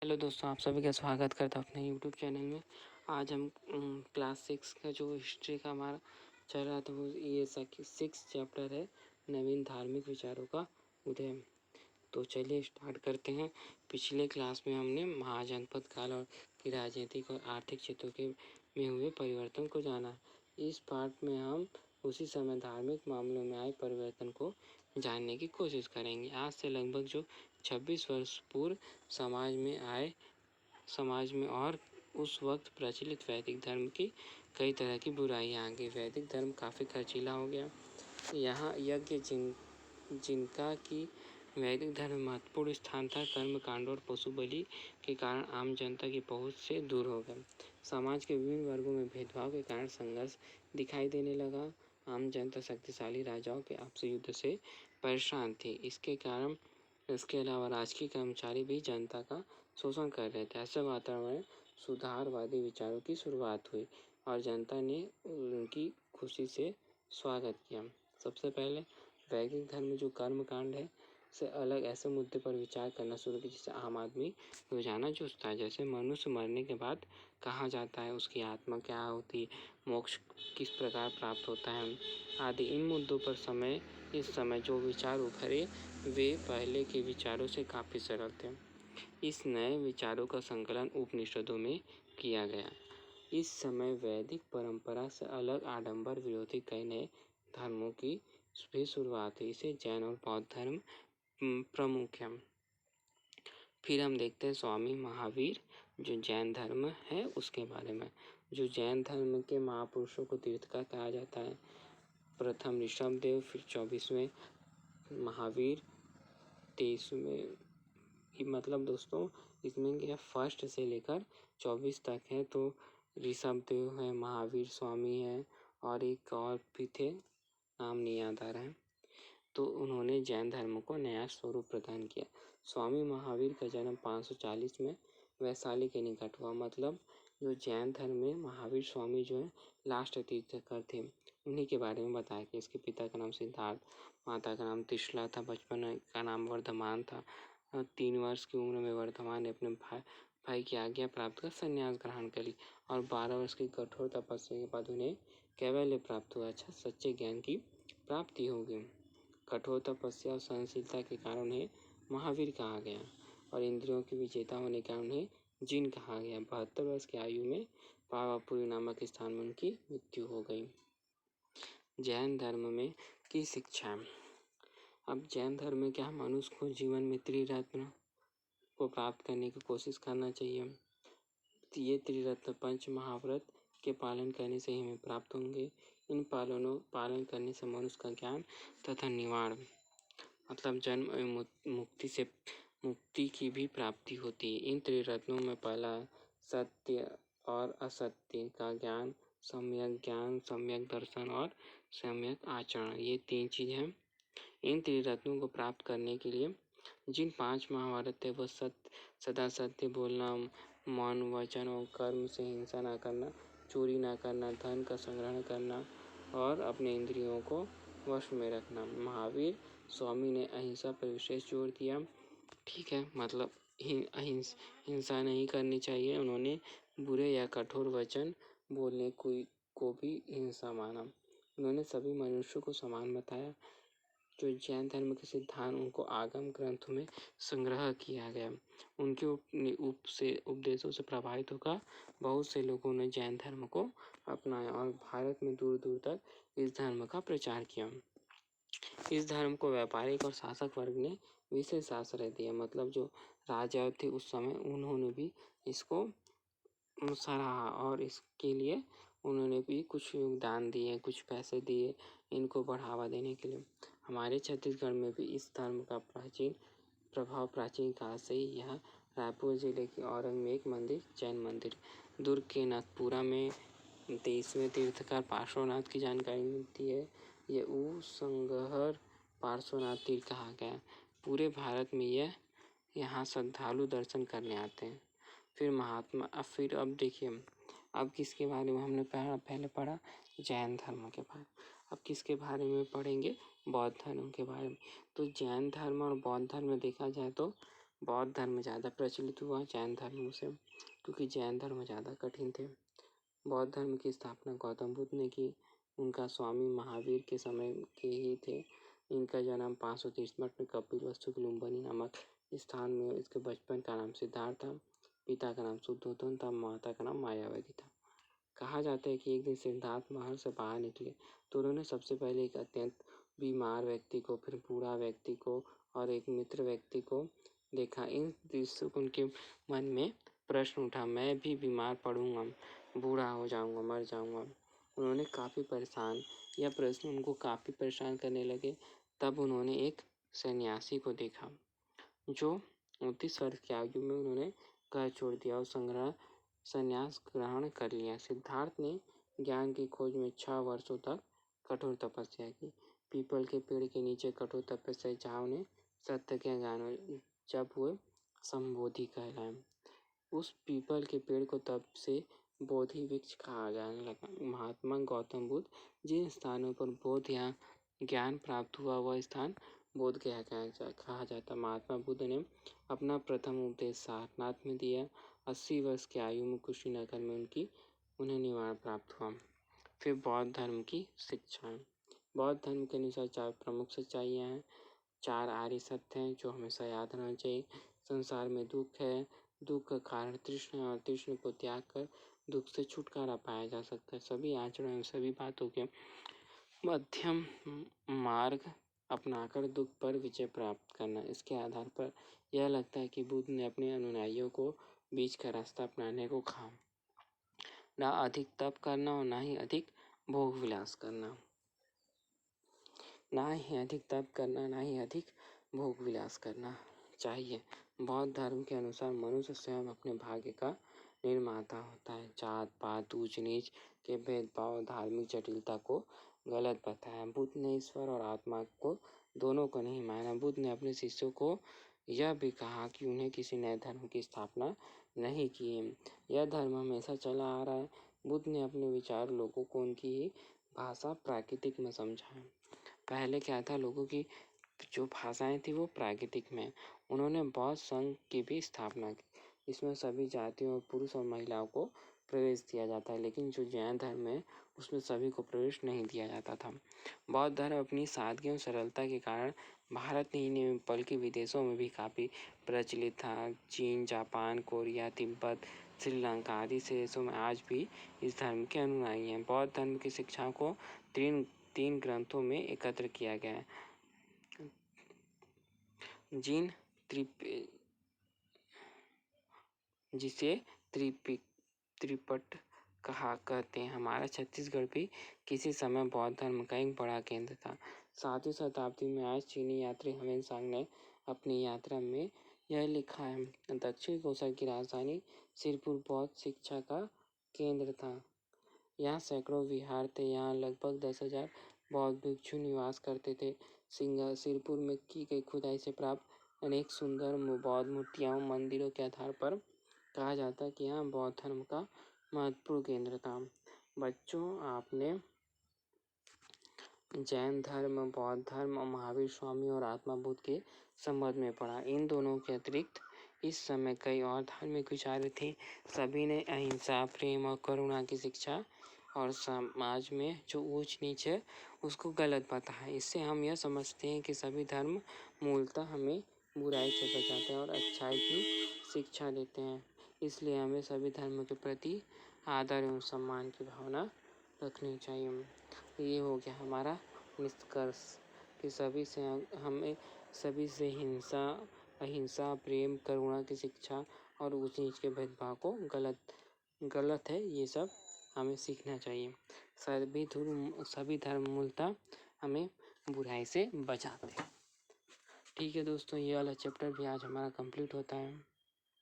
Hello दोस्तों, आप सभी का स्वागत करता हूँ अपने यूट्यूब चैनल में। आज हम क्लास 6 का जो हिस्ट्री का हमारा चल रहा था वो ये 6 चैप्टर है, नवीन धार्मिक विचारों का उदय। तो चलिए स्टार्ट करते हैं। पिछले क्लास में हमने महाजनपद काल और की राजनीतिक और आर्थिक क्षेत्रों के में हुए परिवर्तन को जाना। इस पार्ट में हम उसी समय धार्मिक मामलों में आए परिवर्तन को जानने की कोशिश करेंगे। आज से लगभग जो 26 वर्ष पूर्व समाज में और उस वक्त प्रचलित वैदिक धर्म की कई तरह की बुराइयां आ गई। वैदिक धर्म काफ़ी खर्चीला हो गया। यहाँ यज्ञ जिनका कि वैदिक धर्म में महत्वपूर्ण स्थान था, कर्म कांड और पशु बलि के कारण आम जनता की पहुंच से दूर हो गए। समाज के विभिन्न वर्गों में भेदभाव के कारण संघर्ष दिखाई देने लगा। आम जनता शक्तिशाली राजाओं के आपसी युद्ध से परेशान थी। इसके अलावा राजकीय कर्मचारी भी जनता का शोषण कर रहे थे। ऐसे वातावरण में सुधारवादी विचारों की शुरुआत हुई और जनता ने उनकी खुशी से स्वागत किया। सबसे पहले वैदिक धर्म में जो कर्म कांड है से अलग ऐसे मुद्दे पर विचार करना शुरू किया जिससे आम आदमी रोजाना जूझता है। जैसे मनुष्य मरने के बाद कहाँ जाता है, उसकी आत्मा क्या होती है, मोक्ष किस प्रकार प्राप्त होता है आदि। इन मुद्दों पर इस समय जो विचार उभरे वे पहले के विचारों से काफ़ी सरल थे। इस नए विचारों का संकलन उपनिषदों में किया गया। इस समय वैदिक परंपरा से अलग आडंबर विरोधी कई नए धर्मों की भी शुरुआत हुई। इसे जैन और बौद्ध धर्म प्रमुख है। फिर हम देखते हैं स्वामी महावीर जो जैन धर्म है उसके बारे में। जो जैन धर्म के महापुरुषों को तीर्थंकर कहा जाता है। प्रथम ऋषभदेव, फिर 24वें महावीर, 23वें। मतलब दोस्तों इसमें क्या फर्स्ट से लेकर 24 तक है। तो ऋषभदेव है, महावीर स्वामी है और एक और भी थे, नाम नहीं याद आ रहा है। तो उन्होंने जैन धर्म को नया स्वरूप प्रदान किया। स्वामी महावीर का जन्म 540 में वैशाली के निकट हुआ। मतलब जो जैन धर्म में महावीर स्वामी जो है लास्ट तीर्थंकर थे। उन्हीं के बारे में बताया कि इसके पिता का नाम सिद्धार्थ, माता का नाम त्रिशला था, बचपन का नाम वर्धमान था। 3 वर्ष की उम्र में वर्धमान ने अपने भाई की आज्ञा प्राप्त कर संन्यास ग्रहण कर ली और 12 वर्ष की कठोर तपस्या के बाद उन्हें कैवल्य प्राप्त हुआ। अच्छा, सच्चे ज्ञान की प्राप्ति हो गई। कठोर तपस्या और सहनशीलता के कारण उन्हें महावीर कहा गया और इंद्रियों के विजेता होने के कारण उन्हें जिन कहा गया। 72 वर्ष की आयु में पावापुरी नामक स्थान में उनकी मृत्यु हो गई। जैन धर्म में की शिक्षा। अब जैन धर्म में क्या मनुष्य को जीवन में त्रिरत्न को प्राप्त करने की कोशिश करना चाहिए। ये त्रिरत्न पंच महाव्रत के पालन करने से ही हमें प्राप्त होंगे। इन पालन करने से मनुष्य का ज्ञान तथा निवारण मतलब जन्म एवं मुक्ति की भी प्राप्ति होती है। इन त्रिरत्नों में पहला सत्य और असत्य का ज्ञान, सम्यक दर्शन और सम्यक आचरण, ये 3 चीज़ हैं। इन त्रिरत्नों को प्राप्त करने के लिए जिन 5 महाव्रत थे वह सदा सत्य बोलना, मन वचन और कर्म से हिंसा न करना, चोरी न करना, धन का संग्रहण करना और अपने इंद्रियों को वश में रखना। महावीर स्वामी ने अहिंसा पर विशेष जोर दिया। ठीक है, मतलब हिंसा नहीं करनी चाहिए। उन्होंने बुरे या कठोर वचन बोलने को भी हिंसा माना। उन्होंने सभी मनुष्यों को समान बताया। जो जैन धर्म के सिद्धांत उनको आगम ग्रंथों में संग्रह किया गया। उनके उपदेशों से प्रभावित होकर बहुत से लोगों ने जैन धर्म को अपनाया और भारत में दूर दूर तक इस धर्म का प्रचार किया। इस धर्म को व्यापारिक और शासक वर्ग ने विशेष आश्रय दिया। मतलब जो राजा थे उस समय उन्होंने भी इसको सराहा और इसके लिए उन्होंने भी कुछ योगदान दिए, कुछ पैसे दिए इनको बढ़ावा देने के लिए। हमारे छत्तीसगढ़ में भी इस धर्म का प्राचीन काल से ही यह रायपुर जिले के औरंग में एक मंदिर, जैन मंदिर। दुर्ग के नाथपुरा में 23वें तीर्थंकर पार्श्वनाथ की जानकारी मिलती है। ये संगहर पार्श्वनाथ तीर्थ कहा गया। पूरे भारत में यहाँ श्रद्धालु दर्शन करने आते हैं। फिर अब देखिए, अब किसके बारे में हमने पहले पढ़ा, जैन धर्म के बारे में। अब किसके बारे में पढ़ेंगे, बौद्ध धर्म के बारे में। तो जैन धर्म और बौद्ध धर्म में देखा जाए तो बौद्ध धर्म ज़्यादा प्रचलित हुआ जैन धर्म से, क्योंकि जैन धर्म ज़्यादा कठिन थे। बौद्ध धर्म की स्थापना गौतम बुद्ध ने की। उनका स्वामी महावीर के समय के ही थे। इनका जन्म 530 में कपिलवस्तु की लुम्बिनी नामक स्थान में। इसके बचपन का नाम सिद्धार्थ था। पिता का नाम शुद्धोधन था, माता का नाम मायावती था। कहा जाता है कि एक दिन सिद्धार्थ महल से बाहर निकले तो उन्होंने सबसे पहले एक अत्यंत बीमार व्यक्ति को, फिर बूढ़ा व्यक्ति को और एक मित्र व्यक्ति को देखा। इन दृश्यों को उनके मन में प्रश्न उठा, मैं भी बीमार पड़ूंगा, बूढ़ा हो जाऊंगा, मर जाऊंगा। उन्होंने यह प्रश्न उनको काफ़ी परेशान करने लगे। तब उन्होंने एक सन्यासी को देखा जो 29 वर्ष की आयु में उन्होंने घर छोड़ दिया और संन्यास ग्रहण कर लिया। सिद्धार्थ ने ज्ञान की खोज में 6 वर्षों तक कठोर तपस्या की। पीपल के पेड़ के नीचे कठोर तपस्या जहाँ उन्हें सत्य के ज्ञान, जब वो संबोधि कहलाए। उस पीपल के पेड़ को तब से बोधि वृक्ष कहा जाने लगा। महात्मा गौतम बुद्ध जिन स्थानों पर बोध या ज्ञान प्राप्त हुआ वह स्थान बोध गया कहा जाता। महात्मा बुद्ध ने अपना प्रथम उपदेश सारनाथ में दिया। 80 वर्ष की आयु में कुशीनगर में उन्हें निवारण प्राप्त हुआ। फिर बौद्ध धर्म की शिक्षाएं। बौद्ध धर्म के अनुसार 4 प्रमुख सच्चाइयाँ हैं, 4 आर्य सत्य हैं जो हमेशा याद रहना चाहिए। संसार में दुख है, दुख का कारण तृष्ण है और तृष्ण को त्याग कर दुख से छुटकारा पाया जा सकता है। सभी आचरण एवं सभी बातों के मध्यम मार्ग अपनाकर दुख पर विजय प्राप्त करना। इसके आधार पर यह लगता है कि बुद्ध ने अपने अनुयायियों को बीच का रास्ता अपनाने को कहा, ना अधिक तप करना और ना ही अधिक भोग विलास करना। ना ही अधिक तप करना, ना ही अधिक भोग विलास करना चाहिए। बौद्ध धर्म के अनुसार मनुष्य स्वयं अपने भाग्य का निर्माता होता है। जात पात ऊंच नीच के भेदभाव और धार्मिक जटिलता को गलत बताया। बुद्ध ने ईश्वर और आत्मा को दोनों को नहीं माना। बुद्ध ने अपने शिष्यों को यह भी कहा कि उन्हें किसी नए धर्म की स्थापना नहीं की। यह धर्म हमेशा चला आ रहा है। बुद्ध ने अपने विचार लोगों को उनकी ही भाषा प्राकृतिक में समझाया। पहले क्या था, लोगों की जो भाषाएं थी वो प्राकृतिक में। उन्होंने बौद्ध संघ की भी स्थापना की। इसमें सभी जातियों और पुरुष और महिलाओं को प्रवेश दिया जाता है, लेकिन जो जैन धर्म है उसमें सभी को प्रवेश नहीं दिया जाता था। बौद्ध धर्म अपनी सादगी और सरलता के कारण भारत ही नहीं बल्कि विदेशों में भी काफ़ी प्रचलित था। चीन, जापान, कोरिया, तिब्बत, श्रीलंका आदि देशों में आज भी इस धर्म के अनुयायी हैं। बौद्ध धर्म की शिक्षाओं को तीन ग्रंथों में एकत्र किया गया है, जिसे त्रिपिटक कहते हैं। हमारा छत्तीसगढ़ भी किसी समय बौद्ध धर्म का एक बड़ा केंद्र था। 7वीं शताब्दी में आज चीनी यात्री ह्वेनसांग ने अपनी यात्रा में यह लिखा है, दक्षिण कोसर की राजधानी सिरपुर बौद्ध शिक्षा का केंद्र था। यहाँ सैकड़ों विहार थे। यहाँ लगभग 10,000 बौद्ध भिक्षु निवास करते थे। सिरपुर में की गई खुदाई से प्राप्त अनेक सुंदर बौद्ध मूर्तियां मंदिरों के आधार पर कहा जाता है कि यहाँ बौद्ध धर्म का महत्वपूर्ण केंद्र था। बच्चों, आपने जैन धर्म, बौद्ध धर्म और महावीर स्वामी और आत्मा बुद्ध के संबंध में पढ़ा। इन दोनों के अतिरिक्त इस समय कई और धार्मिक विचार थे। सभी ने अहिंसा, प्रेम और करुणा की शिक्षा और समाज में जो ऊंच नीच है उसको गलत पता है। इससे हम यह समझते हैं कि सभी धर्म मूलतः हमें बुराई से बचाते हैं और अच्छाई की शिक्षा देते हैं। इसलिए हमें सभी धर्मों के प्रति आदर एवं सम्मान की भावना रखनी चाहिए। ये हो गया हमारा निष्कर्ष कि हमें सभी से अहिंसा, प्रेम, करुणा की शिक्षा और ऊंच नीच के भेदभाव को गलत है ये सब हमें सीखना चाहिए। सभी धर्म मूलतः हमें बुराई से बचाते हैं। ठीक है दोस्तों, ये वाला चैप्टर भी आज हमारा कंप्लीट होता है।